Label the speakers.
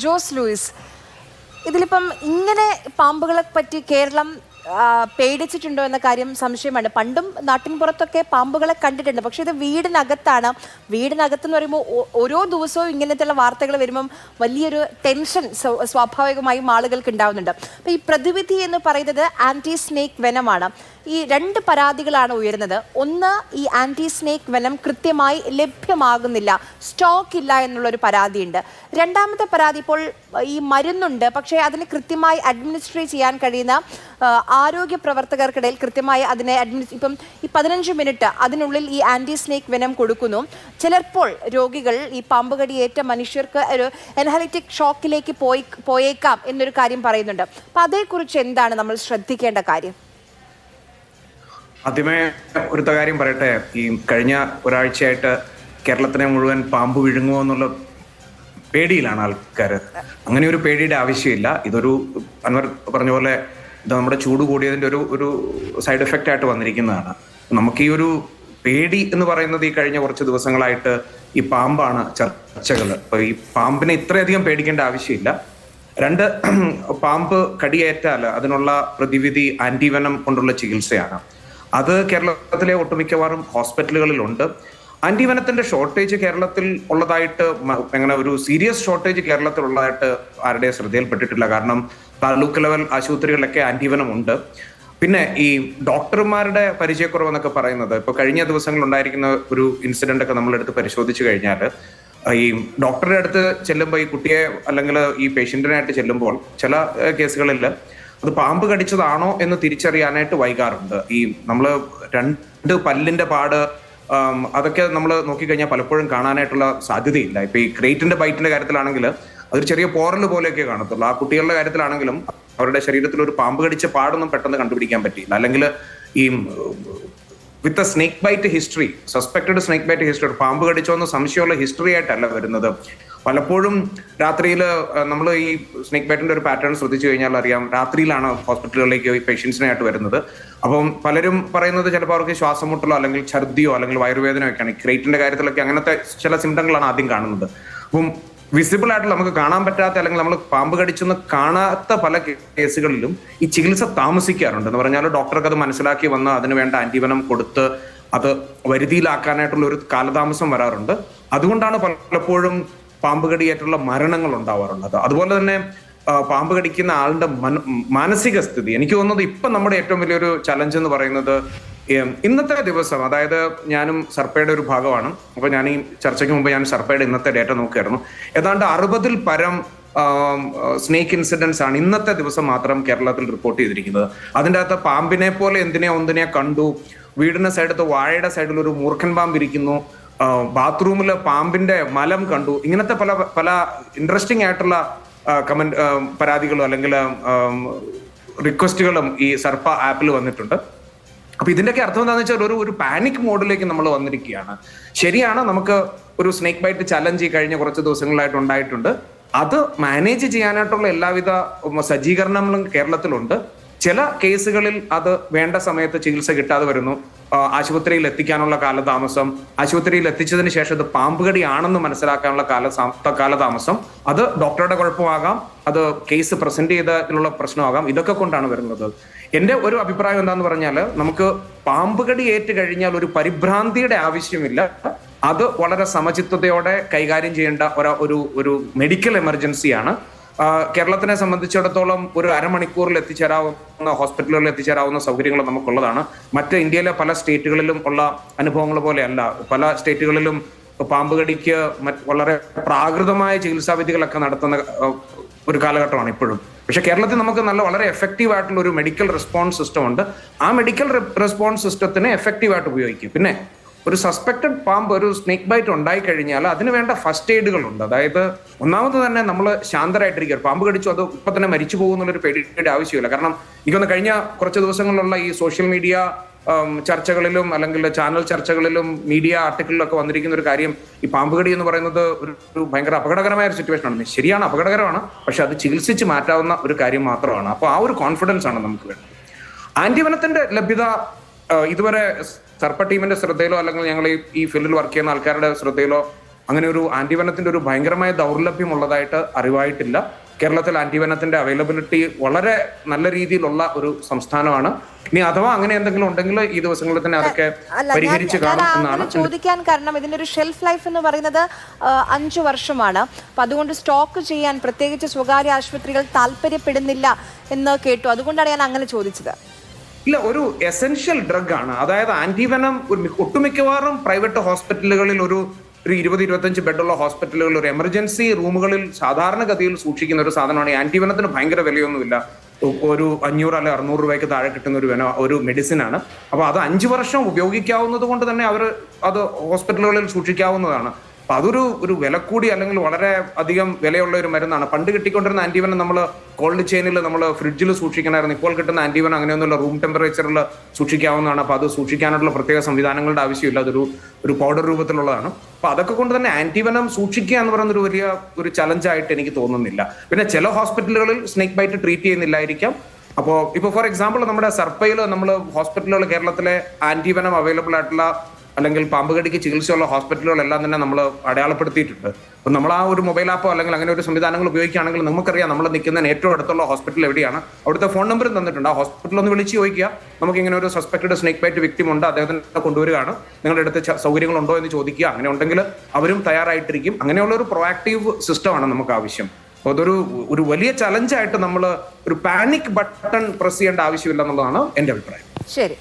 Speaker 1: Jose Luis, ഇതിലിപ്പം ഇങ്ങനെ പാമ്പുകളെ പറ്റി കേരളം പേടിച്ചിട്ടുണ്ടോ എന്ന കാര്യം സംശയമാണ്. പണ്ടും നാട്ടിൻ പുറത്തൊക്കെ പാമ്പുകളെ കണ്ടിട്ടുണ്ട്, പക്ഷേ ഇത് വീടിനകത്താണ്. വീടിനകത്തെന്ന് പറയുമ്പോൾ ഓരോ ദിവസവും ഇങ്ങനത്തെയുള്ള വാർത്തകൾ വരുമ്പം വലിയൊരു ടെൻഷൻ സ്വാഭാവികമായും ആളുകൾക്ക് ഉണ്ടാവുന്നുണ്ട്. അപ്പോൾ ഈ പ്രതിവിധി എന്ന് പറയുന്നത് ആൻറ്റി സ്നേക്ക് വെനമാണ്. ഈ രണ്ട് പരാതികളാണ് ഉയരുന്നത്. ഒന്ന്, ഈ ആൻറ്റി സ്നേക്ക് വെനം കൃത്യമായി ലഭ്യമാകുന്നില്ല, സ്റ്റോക്ക് ഇല്ല എന്നുള്ളൊരു പരാതിയുണ്ട്. രണ്ടാമത്തെ പരാതി, ഇപ്പോൾ ഈ മരുന്നുണ്ട്, പക്ഷേ അതിന് കൃത്യമായി അഡ്മിനിസ്ട്രേറ്റ് ചെയ്യാൻ കഴിയുന്ന ആരോഗ്യ പ്രവർത്തകർക്കിടയിൽ കൃത്യമായി അതിനെ ഇപ്പം ഈ 15 മിനിറ്റ് അതിനുള്ളിൽ ഈ ആൻറ്റി സ്നേക്ക് വെനം കൊടുക്കുന്നു. ചിലപ്പോൾ രോഗികൾ ഈ പാമ്പ് കടിയേറ്റ മനുഷ്യർക്ക് ഒരു എൻഹലറ്റിക് ഷോക്കിലേക്ക് പോയേക്കാം എന്നൊരു കാര്യം പറയുന്നുണ്ട്. അപ്പം അതേക്കുറിച്ച് എന്താണ് നമ്മൾ ശ്രദ്ധിക്കേണ്ട കാര്യം?
Speaker 2: ആദ്യമേ ഒരു കാര്യം പറയട്ടെ. ഈ കഴിഞ്ഞ ഒരാഴ്ചയായിട്ട് കേരളത്തിനെ മുഴുവൻ പാമ്പ് വിഴുങ്ങുമോ എന്നുള്ള പേടിയിലാണ് ആൾക്കാർ. അങ്ങനെ ഒരു പേടിയുടെ ആവശ്യമില്ല. ഇതൊരു അൻവർ പറഞ്ഞ പോലെ ഇത് നമ്മുടെ ചൂട് കൂടിയതിൻ്റെ ഒരു സൈഡ് എഫക്റ്റ് ആയിട്ട് വന്നിരിക്കുന്നതാണ്. നമുക്ക് ഈ ഒരു പേടി എന്ന് പറയുന്നത് ഈ കഴിഞ്ഞ കുറച്ച് ദിവസങ്ങളായിട്ട് ഈ പാമ്പാണ് ചർച്ചകൾ. അപ്പോൾ ഈ പാമ്പിനെ ഇത്രയധികം പേടിക്കേണ്ട ആവശ്യമില്ല. രണ്ട്, പാമ്പ് കടിയേറ്റാൽ അതിനുള്ള പ്രതിവിധി ആന്റിവെനം കൊണ്ടുള്ള ചികിത്സയാണ്. അത് കേരളത്തിലെ ഒട്ടുമിക്കവാറും ഹോസ്പിറ്റലുകളിലുണ്ട്. ആന്റിവെനത്തിന്റെ ഷോർട്ടേജ് കേരളത്തിൽ ഉള്ളതായിട്ട്, അങ്ങനെ ഒരു സീരിയസ് ഷോർട്ടേജ് കേരളത്തിൽ ഉള്ളതായിട്ട് ആരുടെ ശ്രദ്ധയിൽപ്പെട്ടിട്ടില്ല. കാരണം താലൂക്ക് ലെവൽ ആശുപത്രികളിലൊക്കെ ആന്റിവെനം ഉണ്ട്. പിന്നെ ഈ ഡോക്ടർമാരുടെ പരിചയക്കുറവെന്നൊക്കെ പറയുന്നത്, ഇപ്പൊ കഴിഞ്ഞ ദിവസങ്ങളിൽ ഉണ്ടായിരിക്കുന്ന ഒരു ഇൻസിഡന്റ് ഒക്കെ നമ്മളെടുത്ത് പരിശോധിച്ചു കഴിഞ്ഞാൽ, ഈ ഡോക്ടറുടെ അടുത്ത് ചെല്ലുമ്പോൾ ഈ കുട്ടിയെ അല്ലെങ്കിൽ ഈ പേഷ്യന്റിനായിട്ട് ചെല്ലുമ്പോൾ ചില കേസുകളിൽ അത് പാമ്പ് കടിച്ചതാണോ എന്ന് തിരിച്ചറിയാനായിട്ട് വൈകാറുണ്ട്. ഈ നമ്മൾ 2 പല്ലിന്റെ പാട് അതൊക്കെ നമ്മൾ നോക്കിക്കഴിഞ്ഞാൽ പലപ്പോഴും കാണാനായിട്ടുള്ള സാധ്യതയില്ല. ഇപ്പൊ ഈ ക്രേറ്റിന്റെ ബൈറ്റിന്റെ കാര്യത്തിലാണെങ്കിൽ അതൊരു ചെറിയ പോറൽ പോലെയൊക്കെ കാണത്തുള്ളൂ. ആ കുട്ടികളുടെ കാര്യത്തിലാണെങ്കിലും അവരുടെ ശരീരത്തിൽ ഒരു പാമ്പ് കടിച്ച പാടൊന്നും പെട്ടെന്ന് കണ്ടുപിടിക്കാൻ പറ്റിയില്ല. അല്ലെങ്കിൽ ഈ with a snake bite history, suspected snake bite history, പാമ്പ് കടിച്ചോ എന്ന് സംശയമുള്ള ഹിസ്റ്ററി ആയിട്ടല്ല വരുന്നത്. പലപ്പോഴും രാത്രിയിൽ നമ്മൾ ഈ സ്നേക്ക് ബൈറ്റിന്റെ ഒരു പാറ്റേൺ ശ്രദ്ധിച്ചു കഴിഞ്ഞാൽ അറിയാം, രാത്രിയിലാണ് ഹോസ്പിറ്റലുകളിലേക്ക് ഈ പേഷ്യൻസിനായിട്ട് വരുന്നത്. അപ്പം പലരും പറയുന്നത് ചിലപ്പോൾ അവർക്ക് ശ്വാസം മുട്ടലോ അല്ലെങ്കിൽ ഛർദിയോ അല്ലെങ്കിൽ വയറുവേദനയോ ഒക്കെയാണ്. ഈ ക്രേറ്റിന്റെ കാര്യത്തിലൊക്കെ അങ്ങനത്തെ ചില സിംറ്റങ്ങളാണ് ആദ്യം കാണുന്നത്. അപ്പം വിസിബിൾ ആയിട്ട് നമുക്ക് കാണാൻ പറ്റാത്ത അല്ലെങ്കിൽ നമ്മൾ പാമ്പ് കടിച്ചെന്ന് കാണാത്ത പല കേസുകളിലും ഈ ചികിത്സ താമസിക്കാറുണ്ട്. എന്ന് പറഞ്ഞാൽ ഡോക്ടർക്ക് അത് മനസ്സിലാക്കി വന്ന് അതിന് വേണ്ട ആന്റിവെനം കൊടുത്ത് അത് വരുതിയിലാക്കാനായിട്ടുള്ള ഒരു കാലതാമസം വരാറുണ്ട്. അതുകൊണ്ടാണ് പലപ്പോഴും പാമ്പ് കടിയേറ്റുള്ള മരണങ്ങൾ ഉണ്ടാവാറുള്ളത്. അതുപോലെ തന്നെ പാമ്പ് കടിക്കുന്ന ആളുടെ മാനസിക സ്ഥിതി, എനിക്ക് തോന്നുന്നത് ഇപ്പൊ നമ്മുടെ ഏറ്റവും വലിയൊരു ചലഞ്ച് എന്ന് പറയുന്നത് ഇന്നത്തെ ദിവസം, അതായത് ഞാനും സർപ്പയുടെ ഒരു ഭാഗമാണ്. അപ്പൊ ഞാൻ ഈ ചർച്ചയ്ക്ക് മുമ്പ് ഞാൻ സർപ്പയുടെ ഇന്നത്തെ ഡേറ്റ നോക്കിയായിരുന്നു. ഏതാണ്ട് 60-ൽ പരം സ്നേക്ക് ഇൻസിഡൻസ് ആണ് ഇന്നത്തെ ദിവസം മാത്രം കേരളത്തിൽ റിപ്പോർട്ട് ചെയ്തിരിക്കുന്നത്. അതിൻ്റെ അകത്ത് പാമ്പിനെ പോലെ ഒന്നിനെ കണ്ടു, വീടിന്റെ സൈഡത്ത് വാഴയുടെ സൈഡിൽ ഒരു മൂർഖൻ പാമ്പ് ഇരിക്കുന്നു, ബാത്റൂമിൽ പാമ്പിന്റെ മലം കണ്ടു. ഇങ്ങനത്തെ പല പല ഇൻട്രസ്റ്റിംഗ് ആയിട്ടുള്ള പരാതികളും അല്ലെങ്കിൽ റിക്വസ്റ്റുകളും ഈ സർപ്പ ആപ്പിൽ വന്നിട്ടുണ്ട്. അപ്പൊ ഇതിന്റെയൊക്കെ അർത്ഥം എന്താണെന്ന് വെച്ചാൽ ഒരു പാനിക് മോഡിലേക്ക് നമ്മൾ വന്നിരിക്കുകയാണ്. ശരിയാണ്, നമുക്ക് ഒരു സ്നേക്ക് ബൈറ്റ് ചലഞ്ച് ഈ കഴിഞ്ഞ കുറച്ച് ദിവസങ്ങളായിട്ട് ഉണ്ടായിട്ടുണ്ട്. അത് മാനേജ് ചെയ്യാനായിട്ടുള്ള എല്ലാവിധ സജ്ജീകരണങ്ങളും കേരളത്തിലുണ്ട്. ചില കേസുകളിൽ അത് വേണ്ട സമയത്ത് ചികിത്സ കിട്ടാതെ വരുന്നു. ആശുപത്രിയിൽ എത്തിക്കാനുള്ള കാലതാമസം, ആശുപത്രിയിൽ എത്തിച്ചതിന് ശേഷം അത് പാമ്പ് കടിയാണെന്ന് മനസ്സിലാക്കാനുള്ള കാലതാമസം, അത് ഡോക്ടറുടെ കുഴപ്പമാകാം, അത് കേസ് പ്രസന്റ് ചെയ്തതിലുള്ള പ്രശ്നമാകാം. ഇതൊക്കെ കൊണ്ടാണ് വരുന്നത്. എന്റെ ഒരു അഭിപ്രായം എന്താന്ന് പറഞ്ഞാൽ, നമുക്ക് പാമ്പ് കടി ഏറ്റ് കഴിഞ്ഞാൽ ഒരു പരിഭ്രാന്തിയുടെ ആവശ്യമില്ല. അത് വളരെ സമചിത്തതയോടെ കൈകാര്യം ചെയ്യേണ്ട ഒരു മെഡിക്കൽ എമർജൻസിയാണ്. കേരളത്തിനെ സംബന്ധിച്ചിടത്തോളം ഒരു അരമണിക്കൂറിൽ എത്തിച്ചേരാവുന്ന ഹോസ്പിറ്റലുകളിൽ എത്തിച്ചേരാവുന്ന സൗകര്യങ്ങൾ നമുക്കുള്ളതാണ്. മറ്റ് ഇന്ത്യയിലെ പല സ്റ്റേറ്റുകളിലും ഉള്ള അനുഭവങ്ങൾ പോലെയല്ല. പല സ്റ്റേറ്റുകളിലും പാമ്പ് കടിക്ക് വളരെ പ്രാകൃതമായ ചികിത്സാ വിധികളൊക്കെ നടത്തുന്ന ഒരു കാലഘട്ടമാണ് ഇപ്പോഴും. പക്ഷെ കേരളത്തിൽ നമുക്ക് വളരെ എഫക്റ്റീവ് ആയിട്ടുള്ള ഒരു മെഡിക്കൽ റെസ്പോൺസ് സിസ്റ്റം ഉണ്ട്. ആ മെഡിക്കൽ റെസ്പോൺസ് സിസ്റ്റത്തിനെ എഫക്റ്റീവായിട്ട് ഉപയോഗിക്കും. പിന്നെ ഒരു സസ്പെക്റ്റഡ് പാമ്പ്, ഒരു സ്നേക്ക് ബൈറ്റ് ഉണ്ടായി കഴിഞ്ഞാൽ അതിന് വേണ്ട ഫസ്റ്റ് എയ്ഡുകളുണ്ട്. അതായത് ഒന്നാമത് തന്നെ നമ്മൾ ശാന്തരായിട്ടിരിക്കുക. പാമ്പ് കടിച്ചു അത് ഇപ്പൊ തന്നെ മരിച്ചു പോകുന്നുള്ളൊരു പേടിയുടെ ആവശ്യമില്ല. കാരണം എനിക്കൊന്ന് കഴിഞ്ഞ കുറച്ച് ദിവസങ്ങളിലുള്ള ഈ സോഷ്യൽ മീഡിയ ചർച്ചകളിലും അല്ലെങ്കിൽ ചാനൽ ചർച്ചകളിലും മീഡിയ ആർട്ടിക്കിളിലൊക്കെ വന്നിരിക്കുന്ന ഒരു കാര്യം, ഈ പാമ്പ് കടി എന്ന് പറയുന്നത് ഒരു ഭയങ്കര അപകടകരമായ ഒരു സിറ്റുവേഷൻ ആണ്. ശരിയാണ്, അപകടകരമാണ്. പക്ഷെ അത് ചികിത്സിച്ച് മാറ്റാവുന്ന ഒരു കാര്യം മാത്രമാണ്. അപ്പോൾ ആ ഒരു കോൺഫിഡൻസ് ആണ് നമുക്ക് വേണ്ടത്. ആന്റിവെനത്തിന്റെ ലഭ്യത ഇതുവരെ സർപ്പ ടീമിന്റെ ശ്രദ്ധയിലോ അല്ലെങ്കിൽ ഞങ്ങൾ ഈ ഫീൽഡിൽ വർക്ക് ചെയ്യുന്ന ആൾക്കാരുടെ ശ്രദ്ധയിലോ അങ്ങനെ ഒരു ആന്റിവെനത്തിന്റെ ഒരു ഭയങ്കരമായ ദൗർലഭ്യം ഉള്ളതായിട്ട് അറിവായിട്ടില്ല. കേരളത്തിൽ ആന്റിവെനത്തിന്റെ അവൈലബിലിറ്റി വളരെ നല്ല രീതിയിലുള്ള ഒരു സംസ്ഥാനമാണ്. ഇനി അഥവാ അങ്ങനെ എന്തെങ്കിലും ഉണ്ടെങ്കിൽ ഈ ദിവസങ്ങളിൽ തന്നെ അതൊക്കെ പരിഹരിച്ച് കാണും എന്നാണ്
Speaker 1: ചോദിക്കാൻ കാരണം. ഇതിന്റെ ഒരു ഷെൽഫ് ലൈഫ് എന്ന് പറയുന്നത് 5 വർഷമാണ്. അപ്പൊ അതുകൊണ്ട് സ്റ്റോക്ക് ചെയ്യാൻ പ്രത്യേകിച്ച് സ്വകാര്യ ആശുപത്രികൾ താല്പര്യപ്പെടുന്നില്ല എന്ന് കേട്ടു. അതുകൊണ്ടാണ് ഞാൻ അങ്ങനെ ചോദിച്ചത്.
Speaker 2: ഇല്ല, ഒരു എസെൻഷ്യൽ ഡ്രഗ് ആണ്. അതായത് ആന്റിവെനം ഒട്ടുമിക്കവാറും പ്രൈവറ്റ് ഹോസ്പിറ്റലുകളിൽ ഒരു 20-25 ബെഡുള്ള ഹോസ്പിറ്റലുകളിൽ ഒരു എമർജൻസി റൂമുകളിൽ സാധാരണഗതിയിൽ സൂക്ഷിക്കുന്ന ഒരു സാധനമാണ്. ആന്റിവെനത്തിന് ഭയങ്കര വിലയൊന്നുമില്ല. ഒരു 500 അല്ലെ 600 രൂപയ്ക്ക് താഴെ കിട്ടുന്ന ഒരു മെഡിസിൻ ആണ്. അപ്പൊ അത് 5 വർഷം ഉപയോഗിക്കാവുന്നത് കൊണ്ട് തന്നെ അത് ഹോസ്പിറ്റലുകളിൽ സൂക്ഷിക്കാവുന്നതാണ്. അപ്പൊ അതൊരു വില കൂടി അല്ലെങ്കിൽ വളരെ അധികം വിലയുള്ള ഒരു മരുന്നാണ്. പണ്ട് കിട്ടിക്കൊണ്ടിരുന്ന ആന്റിവെനം നമ്മൾ കോൾഡ് ചെയിനിൽ നമ്മൾ ഫ്രിഡ്ജിൽ സൂക്ഷിക്കണമായിരുന്നു. ഇപ്പോൾ കിട്ടുന്ന ആന്റിവെനം അങ്ങനെയൊന്നുമില്ല, റൂം ടെമ്പറേച്ചറിൽ സൂക്ഷിക്കാവുന്നതാണ്. അപ്പൊ അത് സൂക്ഷിക്കാനുള്ള പ്രത്യേക സംവിധാനങ്ങളുടെ ആവശ്യമില്ല. ഒരു പൗഡർ രൂപത്തിലുള്ളതാണ്. അപ്പൊ അതൊക്കെ കൊണ്ട് തന്നെ ആന്റിവെനം സൂക്ഷിക്കുക എന്ന് പറയുന്ന ഒരു ചലഞ്ചായിട്ട് എനിക്ക് തോന്നുന്നില്ല. പിന്നെ ചില ഹോസ്പിറ്റലുകളിൽ സ്നേക്ക് ബൈറ്റ് ട്രീറ്റ് ചെയ്യുന്നില്ലായിരിക്കാം. അപ്പോൾ ഇപ്പോൾ ഫോർ എക്സാമ്പിൾ നമ്മുടെ സർപ്പയിൽ നമ്മൾ ഹോസ്പിറ്റലുകൾ കേരളത്തിലെ ആന്റിവെനം അവൈലബിൾ ആയിട്ടുള്ള അല്ലെങ്കിൽ പാമ്പുകടിക്ക് ചികിത്സയുള്ള ഹോസ്പിറ്റലുകളെല്ലാം തന്നെ നമ്മൾ അടയാളപ്പെടുത്തിയിട്ടുണ്ട്. അപ്പം നമ്മൾ ആ ഒരു മൊബൈൽ ആപ്പോ അല്ലെങ്കിൽ അങ്ങനെ ഒരു സംവിധാനങ്ങൾ ഉപയോഗിക്കുകയാണെങ്കിൽ നമുക്കറിയാം നമ്മൾ നിൽക്കുന്നതിന് ഏറ്റവും അടുത്തുള്ള ഹോസ്പിറ്റൽ എവിടെയാണ്. അവിടുത്തെ ഫോൺ നമ്പറും തന്നിട്ടുണ്ട്. ആ ഹോസ്പിറ്റലിൽ ഒന്ന് വിളിച്ച് ചോദിക്കുക, നമുക്ക് ഇങ്ങനെ ഒരു സസ്പെക്റ്റഡ് സ്നേക്ക് ബൈറ്റ് വിക്ടിം ഉണ്ട്, അദ്ദേഹത്തിനെ കൊണ്ടുവരികയാണ്, നിങ്ങളുടെ അടുത്ത് സൗകര്യങ്ങളുണ്ടോ എന്ന് ചോദിക്കുക. അങ്ങനെ ഉണ്ടെങ്കിൽ അവരും തയ്യാറായിട്ടിരിക്കും. അങ്ങനെയുള്ള ഒരു പ്രൊആക്റ്റീവ് സിസ്റ്റമാണ് നമുക്ക് ആവശ്യം. അപ്പോൾ ഒരു വലിയ ചലഞ്ചായിട്ട് നമ്മൾ ഒരു പാനിക് ബട്ടൺ പ്രസ് ചെയ്യേണ്ട ആവശ്യമില്ല എന്നുള്ളതാണ് എൻ്റെ അഭിപ്രായം.
Speaker 1: ശരി.